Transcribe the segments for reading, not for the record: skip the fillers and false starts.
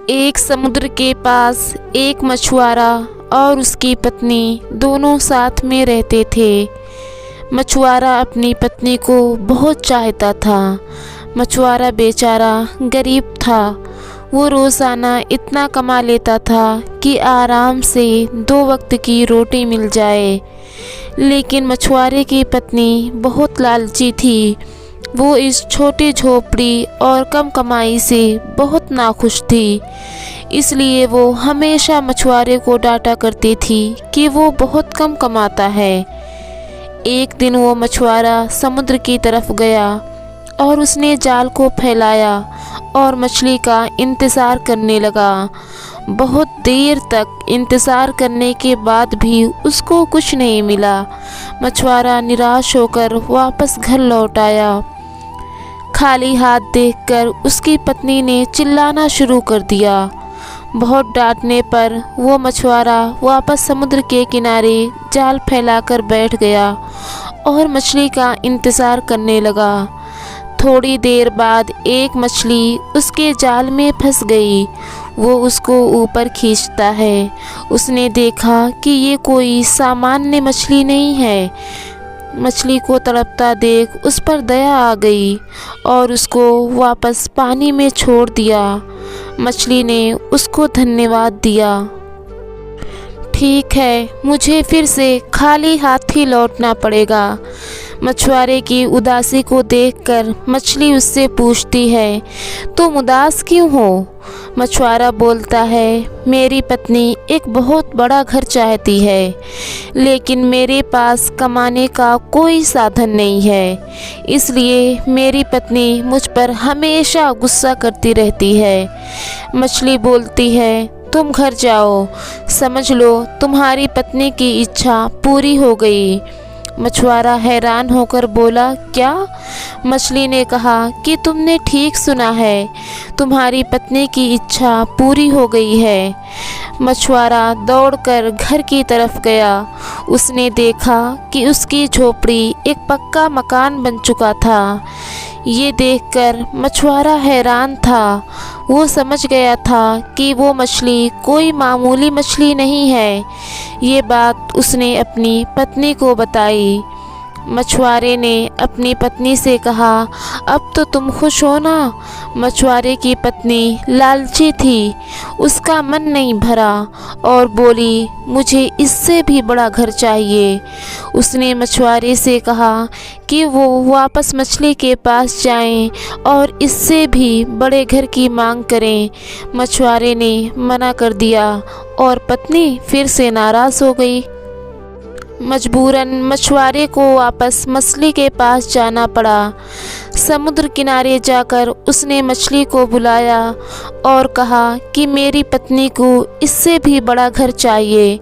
एक समुद्र के पास एक मछुआरा और उसकी पत्नी दोनों साथ में रहते थे। मछुआरा अपनी पत्नी को बहुत चाहता था। मछुआरा बेचारा गरीब था। वो रोज़ाना इतना कमा लेता था कि आराम से 2 वक्त की रोटी मिल जाए। लेकिन मछुआरे की पत्नी बहुत लालची थी। वो इस छोटी झोपड़ी और कम कमाई से बहुत नाखुश थी। इसलिए वो हमेशा मछुआरे को डांटा करती थी कि वो बहुत कम कमाता है। एक दिन वो मछुआरा समुद्र की तरफ गया और उसने जाल को फैलाया और मछली का इंतज़ार करने लगा। बहुत देर तक इंतज़ार करने के बाद भी उसको कुछ नहीं मिला। मछुआरा निराश होकर वापस घर लौट आया। खाली हाथ देखकर उसकी पत्नी ने चिल्लाना शुरू कर दिया। बहुत डांटने पर वो मछुआरा वापस समुद्र के किनारे जाल फैलाकर बैठ गया और मछली का इंतज़ार करने लगा। थोड़ी देर बाद एक मछली उसके जाल में फंस गई। वो उसको ऊपर खींचता है। उसने देखा कि ये कोई सामान्य मछली नहीं है। मछली को तड़पता देख उस पर दया आ गई और उसको वापस पानी में छोड़ दिया। मछली ने उसको धन्यवाद दिया। ठीक है, मुझे फिर से खाली हाथ ही लौटना पड़ेगा। मछुआरे की उदासी को देखकर मछली उससे पूछती है, तुम उदास क्यों हो? मछुआरा बोलता है, मेरी पत्नी एक बहुत बड़ा घर चाहती है, लेकिन मेरे पास कमाने का कोई साधन नहीं है। इसलिए मेरी पत्नी मुझ पर हमेशा गुस्सा करती रहती है। मछली बोलती है, तुम घर जाओ, समझ लो तुम्हारी पत्नी की इच्छा पूरी हो गई। मछुआरा हैरान होकर बोला, क्या? मछली ने कहा कि तुमने ठीक सुना है, तुम्हारी पत्नी की इच्छा पूरी हो गई है। मछुआरा दौड़कर घर की तरफ गया। उसने देखा कि उसकी झोपड़ी एक पक्का मकान बन चुका था। ये देखकर मछुआरा हैरान था। वो समझ गया था कि वो मछली कोई मामूली मछली नहीं है। ये बात उसने अपनी पत्नी को बताई। मछुआरे ने अपनी पत्नी से कहा, अब तो तुम खुश हो ना? मछुआरे की पत्नी लालची थी। उसका मन नहीं भरा और बोली, मुझे इससे भी बड़ा घर चाहिए। उसने मछुआरे से कहा कि वो वापस मछली के पास जाएं और इससे भी बड़े घर की मांग करें। मछुआरे ने मना कर दिया और पत्नी फिर से नाराज़ हो गई। मजबूरन मछुआरे को वापस मछली के पास जाना पड़ा। समुद्र किनारे जाकर उसने मछली को बुलाया और कहा कि मेरी पत्नी को इससे भी बड़ा घर चाहिए।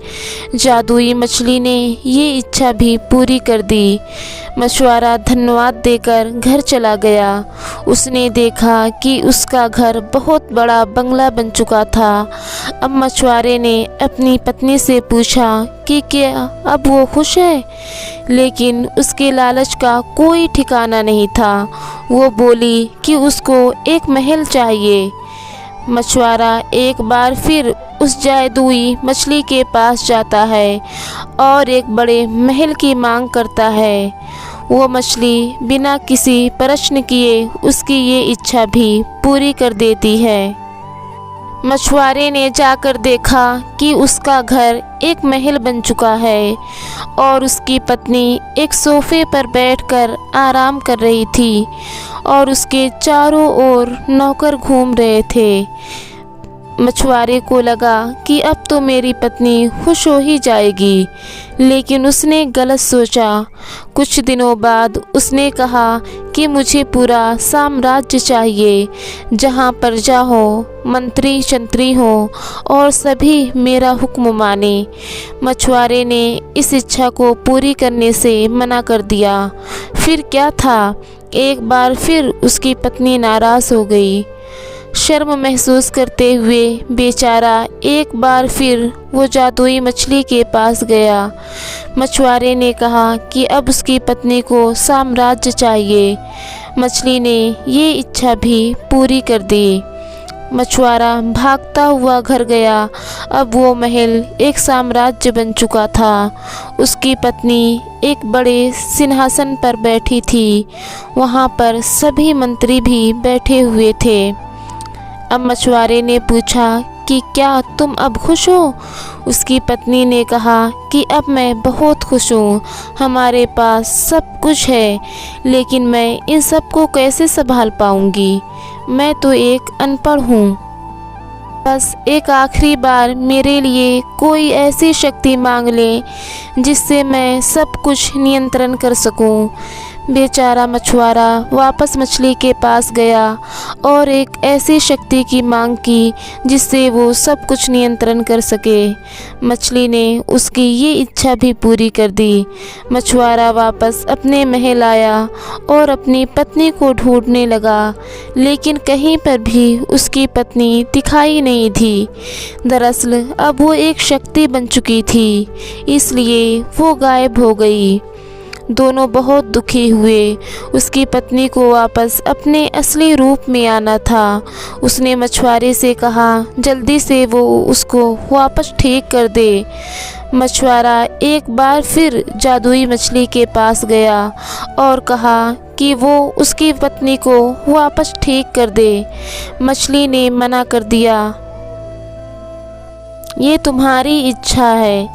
जादुई मछली ने ये इच्छा भी पूरी कर दी। मछुआरा धन्यवाद देकर घर चला गया। उसने देखा कि उसका घर बहुत बड़ा बंगला बन चुका था। अब मछुआरे ने अपनी पत्नी से पूछा कि क्या अब वो खुश है, लेकिन उसके लालच का कोई ठिकाना नहीं था। वो बोली कि उसको एक महल चाहिए। मछुआरा एक बार फिर उस जादुई मछली के पास जाता है और एक बड़े महल की मांग करता है। वो मछली बिना किसी प्रश्न किए उसकी ये इच्छा भी पूरी कर देती है। मछुआरे ने जाकर देखा कि उसका घर एक महल बन चुका है और उसकी पत्नी एक सोफे पर बैठकर आराम कर रही थी और उसके चारों ओर नौकर घूम रहे थे। मछुआरे को लगा कि अब तो मेरी पत्नी खुश हो ही जाएगी, लेकिन उसने गलत सोचा। कुछ दिनों बाद उसने कहा कि मुझे पूरा साम्राज्य चाहिए, जहाँ प्रजा हो, मंत्री शंत्री हो और सभी मेरा हुक्म माने। मछुआरे ने इस इच्छा को पूरी करने से मना कर दिया। फिर क्या था, एक बार फिर उसकी पत्नी नाराज़ हो गई। शर्म महसूस करते हुए बेचारा एक बार फिर वो जादुई मछली के पास गया। मछुआरे ने कहा कि अब उसकी पत्नी को साम्राज्य चाहिए। मछली ने ये इच्छा भी पूरी कर दी। मछुआरा भागता हुआ घर गया। अब वो महल एक साम्राज्य बन चुका था। उसकी पत्नी एक बड़े सिंहासन पर बैठी थी। वहाँ पर सभी मंत्री भी बैठे हुए थे। अब मछुआरे ने पूछा कि क्या तुम अब खुश हो? उसकी पत्नी ने कहा कि अब मैं बहुत खुश हूँ। हमारे पास सब कुछ है, लेकिन मैं इन सब को कैसे संभाल पाऊँगी? मैं तो एक अनपढ़ हूँ। बस एक आखिरी बार मेरे लिए कोई ऐसी शक्ति मांग ले जिससे मैं सब कुछ नियंत्रण कर सकूं। बेचारा मछुआरा वापस मछली के पास गया और एक ऐसी शक्ति की मांग की जिससे वो सब कुछ नियंत्रण कर सके। मछली ने उसकी ये इच्छा भी पूरी कर दी। मछुआरा वापस अपने महल आया और अपनी पत्नी को ढूंढने लगा, लेकिन कहीं पर भी उसकी पत्नी दिखाई नहीं थी। दरअसल अब वो एक शक्ति बन चुकी थी, इसलिए वो गायब हो गई। दोनों बहुत दुखी हुए। उसकी पत्नी को वापस अपने असली रूप में आना था। उसने मछुआरे से कहा जल्दी से वो उसको वापस ठीक कर दे। मछुआरा एक बार फिर जादुई मछली के पास गया और कहा कि वो उसकी पत्नी को वापस ठीक कर दे। मछली ने मना कर दिया, ये तुम्हारी इच्छा है,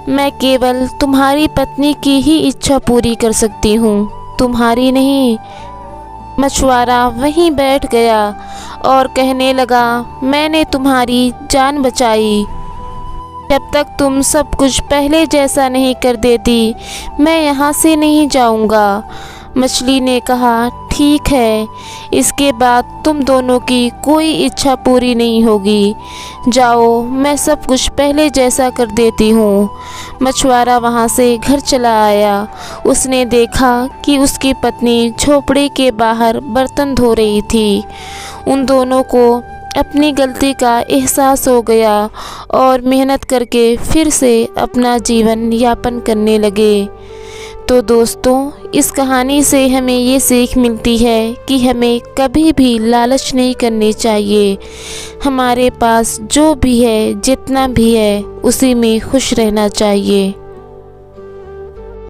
मैं केवल तुम्हारी पत्नी की ही इच्छा पूरी कर सकती हूँ, तुम्हारी नहीं। मछुआरा वहीं बैठ गया और कहने लगा, मैंने तुम्हारी जान बचाई। जब तक तुम सब कुछ पहले जैसा नहीं कर देती, मैं यहाँ से नहीं जाऊँगा। मछली ने कहा, ठीक है, इसके बाद तुम दोनों की कोई इच्छा पूरी नहीं होगी। जाओ, मैं सब कुछ पहले जैसा कर देती हूँ। मछुआरा वहाँ से घर चला आया। उसने देखा कि उसकी पत्नी झोपड़ी के बाहर बर्तन धो रही थी। उन दोनों को अपनी गलती का एहसास हो गया और मेहनत करके फिर से अपना जीवन यापन करने लगे। तो दोस्तों, इस कहानी से हमें ये सीख मिलती है कि हमें कभी भी लालच नहीं करनी चाहिए। हमारे पास जो भी है, जितना भी है, उसी में खुश रहना चाहिए।